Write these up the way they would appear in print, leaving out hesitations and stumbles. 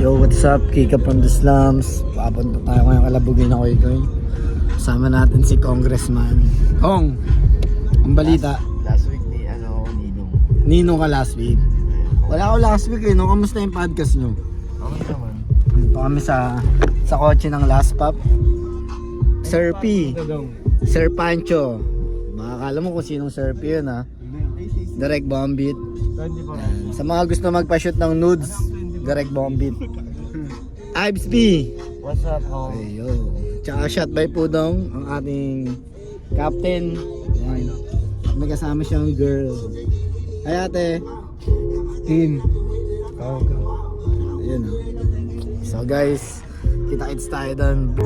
Yo, what's up? Kika from the slums. Papunta tayo ngayong Kalabugin ako ito. Kasama natin si Congressman Kong. Ang balita. Last week ni Ninong. Ninong ka last week. Wala ako last week no? Kamusta yung podcast nyo? Okay naman. Dito kami sa kotse ng Last Pop. Sir P. Sir Pancho. Makakala mo kung sinong Sir P yun ha. Direct Bombit. Sa mga gusto magpa-shoot ng nudes, Direct Bombit. Ibs P. What's up, home? Ayo. Tsaka shot by Pudong, ang ating captain. Ayan. May kasama siyang girl. Ay ate. Team. Ayun o. So guys, kita-kits tayo doon.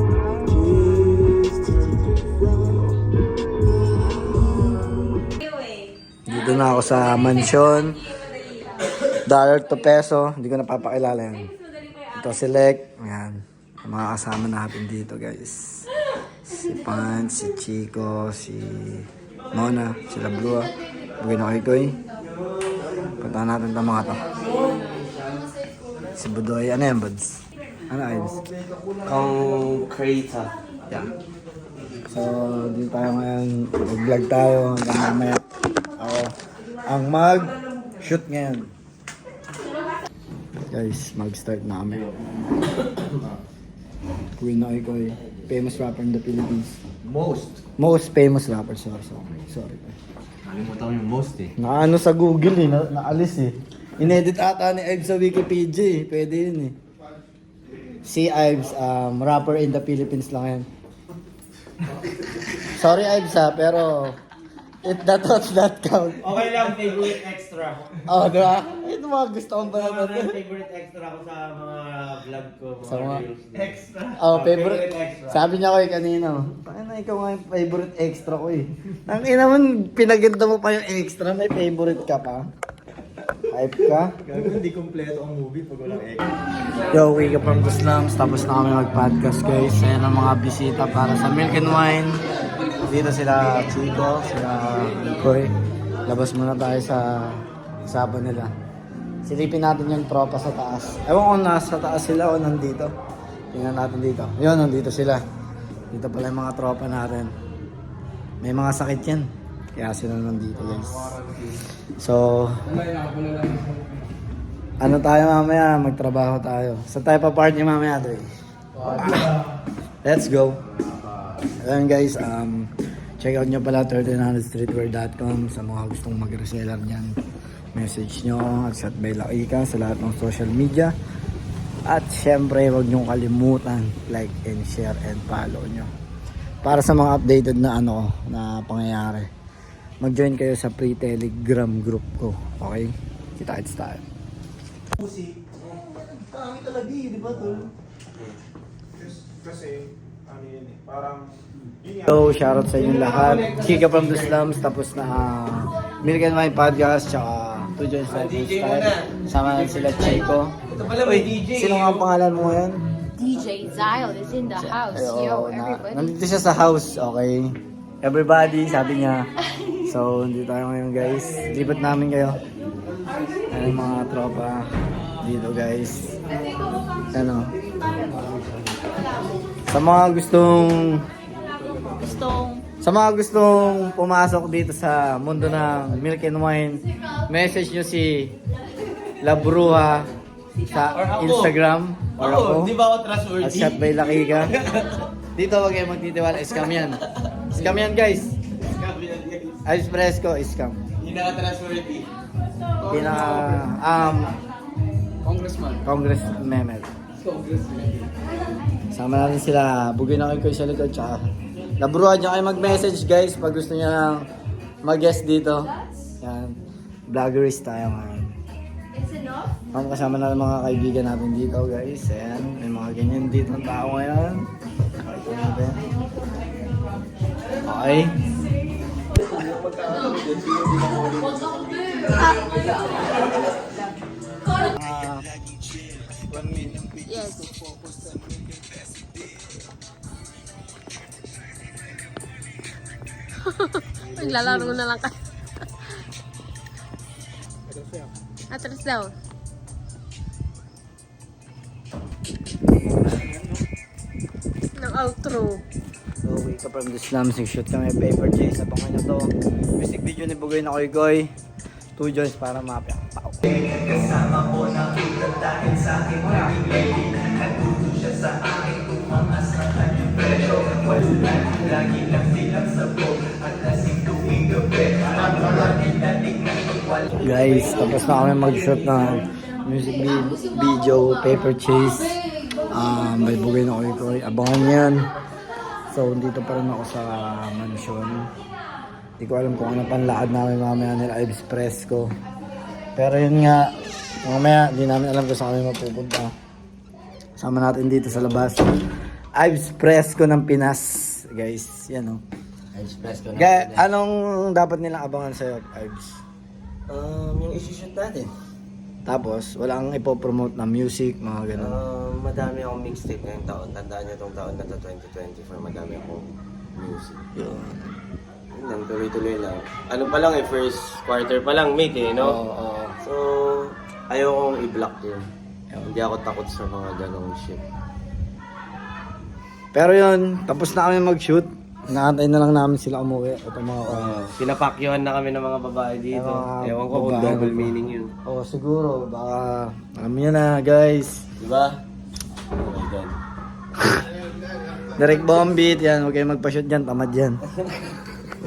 Dito na ako sa mansyon. Dollar to peso. Hindi ko napapakilala yan. Ito si Lek. Ayan. Mga kasama natin dito guys. Si Pan, si Chico, si Mona, si Labrua. Bugin ako ikoy. Puntahan natin itong mga to. Si Budoy. Ano yan, Buds? Ano ayos? Creator. Yeah. So, dito tayo ngayon. Mag-vlog tayo hanggang mamaya. Ako ang mag-shoot ngayon. Guys, mag-start na kami. Queen na ikoy. Famous rapper in the Philippines. Most famous rapper. Sorry. Nalimutan ko yung most eh. Naano sa Google eh. Naalis eh. Inedit ata ni Ives sa Wikipedia eh. Pwede yun eh. Si Ives, rapper in the Philippines lang yan. Sorry Ives ha, pero it that count. Okay lang, favorite extra. Oh, diba? Ito mga gusto kong Mga panonood. favorite extra ko sa mga vlog ko. Sa mga- reels. Extra. Oh, favorite. extra. Sabi niya ko eh kanino. Paano ikaw nga yung favorite extra ko eh. Ang ina mo, pinaganda mo pa yung extra, may favorite ka pa. Hype ka? Gago, hindi kompleto ang movie pag walang extra. Yo, wake up from the slums. Tapos na kami mag-podcast guys. Ayan ang mga bisita para sa Milk and Wine. Dito sila Chico, sila Koy. Labas muna tayo sa usapan nila. Silipin natin yung tropa sa taas. Ewan ko nasa taas sila o nandito. Tingnan natin dito. Yun, nandito sila. Dito pala yung mga tropa natin. May mga sakit yan. Kaya sila nandito guys. So, ano tayo mamaya? Magtrabaho tayo. Sa tayo pa party mamaya to eh. Let's go. Ayan guys, check out nyo pala 1300streetwear.com sa mga gustong mag-reseller dyan. Message nyo at by Laika sa lahat ng social media. At syempre, huwag nyo kalimutan like and share and follow nyo. Para sa mga updated na na pangyayari. Mag-join kayo sa pre-telegram group ko. Okay? Kita-kits tayo. Kami talaga di ba tol? Kasi, ano yun eh, parang, So, shoutout sa inyong lahat. Kika from the slums, tapos na Milk and Wine Podcast, tsaka to join sa style. Sama na sila Chico. Ito pala may DJ. Sino nga ang pangalan mo yan? DJ Zyle is in the house. Yo, everybody. Nandito siya sa house, okay? Everybody, sabi niya. So, hindi tayo ngayon guys. Lipat namin kayo. Ano mga tropa dito guys. Ano? Sa mga gustong pumasok dito sa mundo ng Milk and Wine, message nyo si Labruha sa Instagram or ako. Di ba ako At trustworthy? shot by Lakika. Dito wag kayo magtitiwala. Scam yan. Scam yan guys. Ice Fresco, scam. Hindi na trustworthy. Congress Mehmet. Sama natin sila. Bugin ako ko sa likod. Tsaka Labruhan nyo kayo mag-message guys pag gusto nyo lang mag-guest dito. Yan. Vloggerist tayo ngayon. Kasama na ng mga kaibigan natin dito guys. Ayan. May mga ganyan dito ng tao ngayon. Okay natin. Okay. Yes. Naglalaro na lang ka. Atras daw. Ng outro. So, wake up from the slums, nag-shoot kami paper chase. Abangan nyo to. Music video ni Bugoy na Koy Koy. 2 joints para mapiak. Pao. Guys, tapos na kami mag-shoot ng music video, paper chase. May Bugoy na Koy Koy. Abangan yan. So, dito pa rin ako sa mansion. Hindi ko alam kung ano panlakad namin mamaya nila Ives Fresco. Pero yun nga, mamaya hindi namin alam kung saan kami mapupunta. Sama natin dito sa labas. Ives Fresco ng Pinas, guys. Yan o. Express ko na. Guys, anong dapat nilang abangan sa'yo, Ives? Yung isi-shoot natin. Tapos, wala kang ipopromote na music, mga ganun. Madami akong mixtape ngayong taon. Tandaan nyo tong taon na to, 2024. Madami akong music. Yun. Yun, tuloy-tuloy lang. Ano pa lang first quarter pa lang, mate no? Oo. So, ayokong i-block yun. Hindi ako takot sa mga ganong shit. Pero yun, tapos na kami mag-shoot. Nakantay na lang namin sila umuwi. Ito mga Pinapakyuhan na kami ng mga babae dito. Ewan ko kung babae double ba? meaning yun. Oo, siguro. Baka, alam nyo na, guys. Diba? Oh my God. Direct bombit, yan. Huwag kayong magpa-shoot dyan, tamad yan.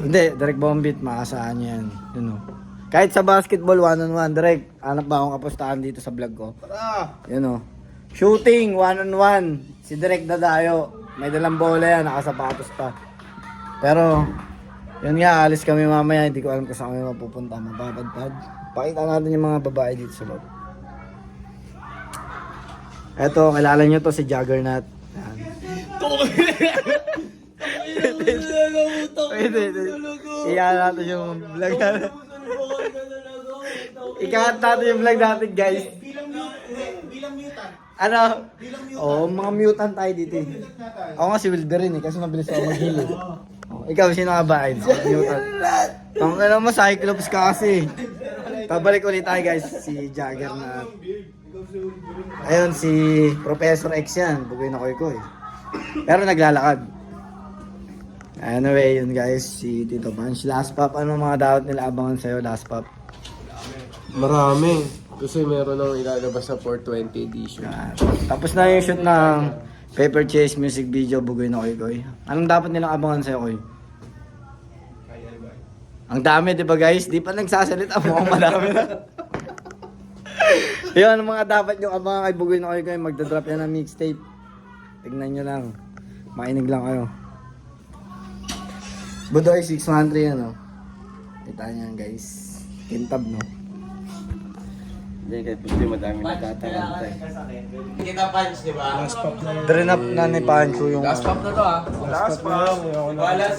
Hindi, direct bombit, maasahan nyo yan. Yun o. Kahit sa basketball, 1-on-1, direct. Hanap ba akong kapustahan dito sa vlog ko? Yun o. Shooting, 1-on-1. Si Direk Dadayo. May dalang bola yan, nakasapatos pa. Pero, yun nga, alis kami mamaya. Hindi ko alam kung saan kami mapupunta. Mapapadpad. Pakita natin yung mga babae dito sa loob. Eto, kilala nyo to si Juggernaut. Yan. Wait. Iyan natin yung vlog natin. Ikakat natin yung vlog natin, guys. Bilang mutant. Ano? Oo, mga mutant tayo dito eh. Ako nga si Wilberin eh, kasi mabilis ako mag-heal eh. Oh, ikaw, sino ka ba? Mutant. Ang alam mo, Cyclops ka kasi. Pabalik ulit tayo guys, si Juggernaut. Ayun, si Professor X yan, Bugoy na Koy Koy. Pero naglalakad. Anyway, yun guys, si Tito Punch. Last Pop, ano mga dapat nila abangan sa'yo, Last Pop? Marami. Kasi meron nang ilalabas sa 420 edition. Yan. Tapos na yung shoot ng Paper Chase music video, Bugoy na Koy Koy. Anong dapat nilang abangan sa'yo, Koy? Ang dami, di ba guys? Di pa nagsasalita, mukhang madami na. Yun, ang mga dapat yung abangan kay Bugoy na Koy Koy. Magdadrop yan ng mixtape. Tignan nyo lang. Makinig lang kayo. Budoy 613 yan, oh. Kita nyo yan, guys. Kintab, no? Hindi, kahit gusto madami nagtatalantay. Kita punch, di ba? Drain up na ni Pancho yung... Last pop na to ah. Last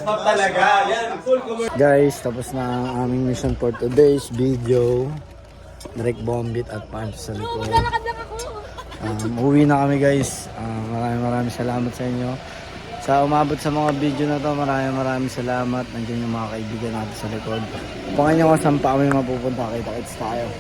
pop talaga. Yan, full commercial. Guys, tapos na ang aming mission for today's video. Direct bombit at Pancho sa likod. Uwi na kami guys. Maraming salamat sa inyo. Sa umabot sa mga video na to, maraming salamat. Nandiyan yung mga kaibigan natin sa likod. Pangan nyo kung saan pa kami mapupunta. Kita-kits tayo.